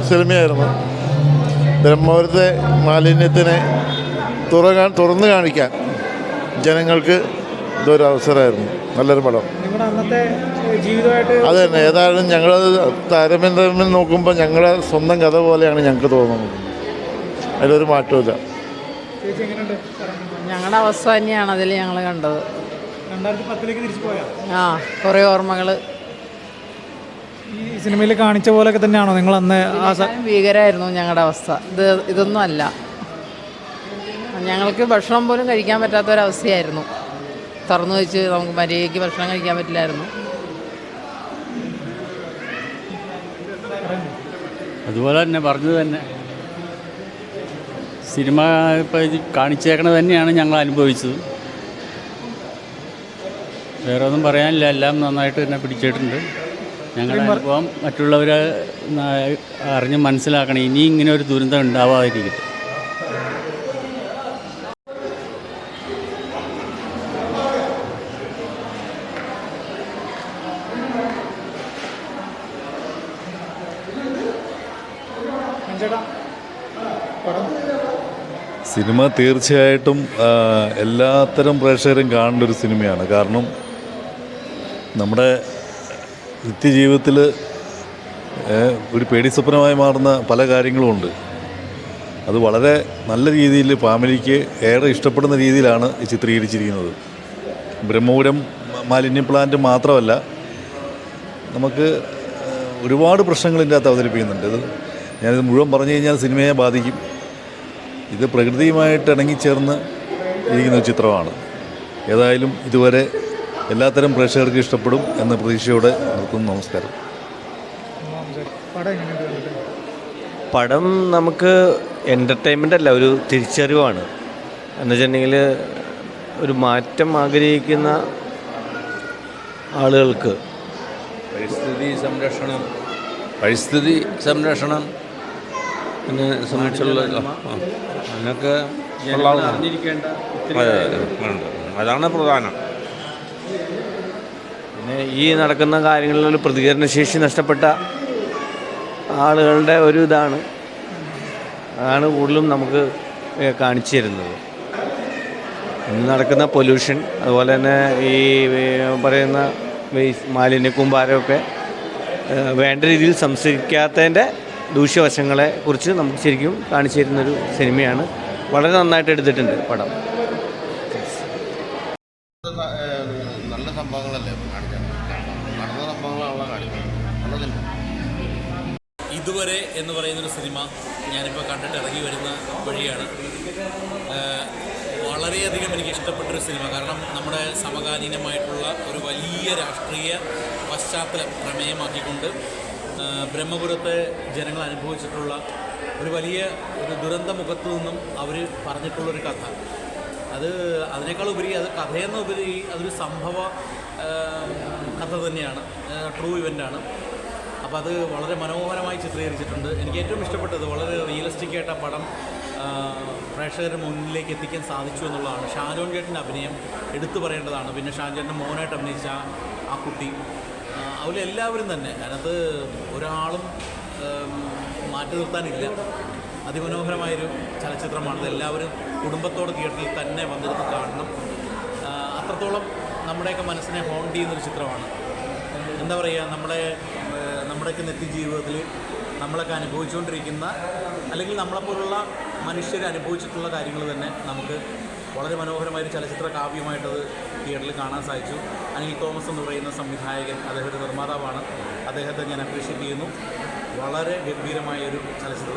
സിനിമയായിരുന്നു. ബ്രഹ്മപുരത്തെ മാലിന്യത്തിനെ തുറന്നു കാണിക്കാൻ ജനങ്ങൾക്ക് ഇതൊരു അവസരമായിരുന്നു. നല്ലൊരു പടം. അത് തന്നെ. ഏതായാലും ഞങ്ങളത് താരതമ്യം നോക്കുമ്പോൾ ഞങ്ങളുടെ സ്വന്തം കഥ പോലെയാണ് ഞങ്ങൾക്ക് തോന്നുന്നത്. അതിലൊരു മാറ്റമില്ല. ഞങ്ങളുടെ അവസ്ഥ തന്നെയാണ് അതിൽ ഞങ്ങൾ കണ്ടത്. 2010 തിരിച്ചു പോയാൽ കുറേ ഓർമ്മകൾ ഈ സിനിമയിൽ കാണിച്ച പോലെയൊക്കെ തന്നെയാണോ നിങ്ങൾ അന്ന്? ഭീകരമായിരുന്നു ഞങ്ങളുടെ അവസ്ഥ. ഇതൊന്നും അല്ല. ഞങ്ങൾക്ക് ഭക്ഷണം പോലും കഴിക്കാൻ പറ്റാത്തൊരവസ്ഥയായിരുന്നു. തുറന്നു വെച്ച് നമുക്ക് മര്യാദയ്ക്ക് ഭക്ഷണം കഴിക്കാൻ പറ്റില്ലായിരുന്നു. അതുപോലെ തന്നെ പറഞ്ഞത് തന്നെ സിനിമ ഇപ്പോൾ ഇത് കാണിച്ചേക്കണത് തന്നെയാണ് ഞങ്ങൾ അനുഭവിച്ചത്. വേറെ ഒന്നും പറയാനില്ല. എല്ലാം നന്നായിട്ട് തന്നെ പിടിച്ചിട്ടുണ്ട്. ഞങ്ങളുടെ അനുഭവം മറ്റുള്ളവരെ അറിഞ്ഞ് മനസ്സിലാക്കണം. ഇനി ഇങ്ങനെ ഒരു ദുരന്തം ഉണ്ടാവാതിരിക്കട്ടെ. സിനിമ തീർച്ചയായിട്ടും എല്ലാത്തരം പ്രേക്ഷകരും കാണേണ്ട ഒരു സിനിമയാണ്. കാരണം നമ്മുടെ നിത്യജീവിതത്തിൽ ഒരു പേടിസ്വപ്നമായി മാറുന്ന പല കാര്യങ്ങളുമുണ്ട്. അത് വളരെ നല്ല രീതിയിൽ ഫാമിലിക്ക് ഏറെ ഇഷ്ടപ്പെടുന്ന രീതിയിലാണ് ചിത്രീകരിച്ചിരിക്കുന്നത്. ബ്രഹ്മപുരം മാലിന്യ പ്ലാന്റ് മാത്രമല്ല, നമുക്ക് ഒരുപാട് പ്രശ്നങ്ങൾ ഇതിൻ്റെ അകത്ത് അവതരിപ്പിക്കുന്നുണ്ട്. ഞാനിത് മുഴുവൻ പറഞ്ഞു കഴിഞ്ഞാൽ സിനിമയെ ബാധിക്കും. ഇത് പ്രകൃതിയുമായിട്ട് ഇണങ്ങിച്ചേർന്ന് ഇരിക്കുന്ന ഒരു ചിത്രമാണ്. ഏതായാലും ഇതുവരെ എല്ലാത്തരം പ്രേക്ഷകർക്ക് ഇഷ്ടപ്പെടും എന്ന പ്രതീക്ഷയോടെ നിർത്തുന്നു. നമസ്കാരം. പടം നമുക്ക് എൻ്റർടൈൻമെൻ്റ് അല്ല, ഒരു തിരിച്ചറിവാണ്. എന്ന് വെച്ചിട്ടുണ്ടെങ്കിൽ ഒരു മാറ്റം ആഗ്രഹിക്കുന്ന ആളുകൾക്ക് പരിസ്ഥിതി സംരക്ഷണം പിന്നെ സംബന്ധിച്ചുള്ള അതിനൊക്കെ അതാണ് പ്രധാനം. പിന്നെ ഈ നടക്കുന്ന കാര്യങ്ങളിൽ പ്രതികരണശേഷി നഷ്ടപ്പെട്ട ആളുകളുടെ ഒരു അതാണ് കൂടുതലും നമുക്ക് കാണിച്ചു തരുന്നത്. ഇന്ന് നടക്കുന്ന പൊല്യൂഷൻ, അതുപോലെ തന്നെ ഈ പറയുന്ന മാലിന്യ കൂമ്പാരമൊക്കെ വേണ്ട രീതിയിൽ സംസ്കരിക്കാത്തതിൻ്റെ ദൂഷ്യവശങ്ങളെ കുറിച്ച് നമുക്ക് ശരിക്കും കാണിച്ചു തരുന്നൊരു സിനിമയാണ്. വളരെ നന്നായിട്ട് എടുത്തിട്ടുണ്ട് പടം. നല്ല സംഭവങ്ങളല്ലേ കാണിക്കുന്നത്, നടന്ന സംഭവങ്ങളാണല്ലോ കാണിക്കുന്നത്. ഇതുവരെ എന്ന് പറയുന്നൊരു സിനിമ ഞാനിപ്പോൾ കണ്ടിട്ട് ഇറങ്ങി വരുന്ന വഴിയാണ്. വളരെയധികം എനിക്ക് ഇഷ്ടപ്പെട്ടൊരു സിനിമ. കാരണം നമ്മുടെ സമകാലീനമായിട്ടുള്ള ഒരു വലിയ രാഷ്ട്രീയ പശ്ചാത്തലം പ്രമേയമാക്കിക്കൊണ്ട് ബ്രഹ്മപുരത്തെ ജനങ്ങൾ അനുഭവിച്ചിട്ടുള്ള ഒരു വലിയ ഒരു ദുരന്ത മുഖത്തു നിന്നും അവർ പറഞ്ഞിട്ടുള്ളൊരു കഥ. അതിനേക്കാളുപരി അത് കഥയെന്നുപരി അതൊരു സംഭവ കഥ തന്നെയാണ്, ട്രൂ ഇവൻ്റാണ്. അപ്പോൾ അത് വളരെ മനോഹരമായി ചിത്രീകരിച്ചിട്ടുണ്ട്. എനിക്ക് ഏറ്റവും ഇഷ്ടപ്പെട്ടത് വളരെ റിയലിസ്റ്റിക്കായിട്ട് ആ പടം പ്രേക്ഷകരുടെ മുന്നിലേക്ക് എത്തിക്കാൻ സാധിച്ചു എന്നുള്ളതാണ്. ഷാജോൺ ചേട്ടൻ്റെ അഭിനയം എടുത്തു പറയേണ്ടതാണ്. പിന്നെ ഷാജോൺ ചേട്ടൻ്റെ മോനായിട്ട് അഭിനയിച്ച ആ കുട്ടി, അവരെല്ലാവരും തന്നെ അതിനകത്ത് ഒരാളും മാറ്റി നിർത്താനില്ല. അതിമനോഹരമായൊരു ചലച്ചിത്രമാണത്. എല്ലാവരും കുടുംബത്തോടെ തിയേറ്ററിൽ തന്നെ വന്നിരുന്ന് കാണണം. അത്രത്തോളം നമ്മുടെയൊക്കെ മനസ്സിനെ ഹോണ്ട് ചെയ്യുന്നൊരു ചിത്രമാണ്. എന്താ പറയുക, നമ്മുടെയൊക്കെ നിത്യജീവിതത്തിൽ നമ്മളൊക്കെ അനുഭവിച്ചുകൊണ്ടിരിക്കുന്ന, അല്ലെങ്കിൽ നമ്മളെപ്പോലുള്ള മനുഷ്യർ അനുഭവിച്ചിട്ടുള്ള കാര്യങ്ങൾ തന്നെ നമുക്ക് വളരെ മനോഹരമായൊരു ചലച്ചിത്ര കാവ്യമായിട്ടത് തിയേറ്ററിൽ കാണാൻ സാധിച്ചു. അനിൽ തോമസ് എന്ന് പറയുന്ന സംവിധായകൻ, അദ്ദേഹത്തിൻ്റെ നിർമ്മാതാവാണ്. അദ്ദേഹത്തെ ഞാൻ അപ്രീഷിയേറ്റ് ചെയ്യുന്നു. വളരെ ഗംഭീരമായൊരു ചലച്ചിത്രം.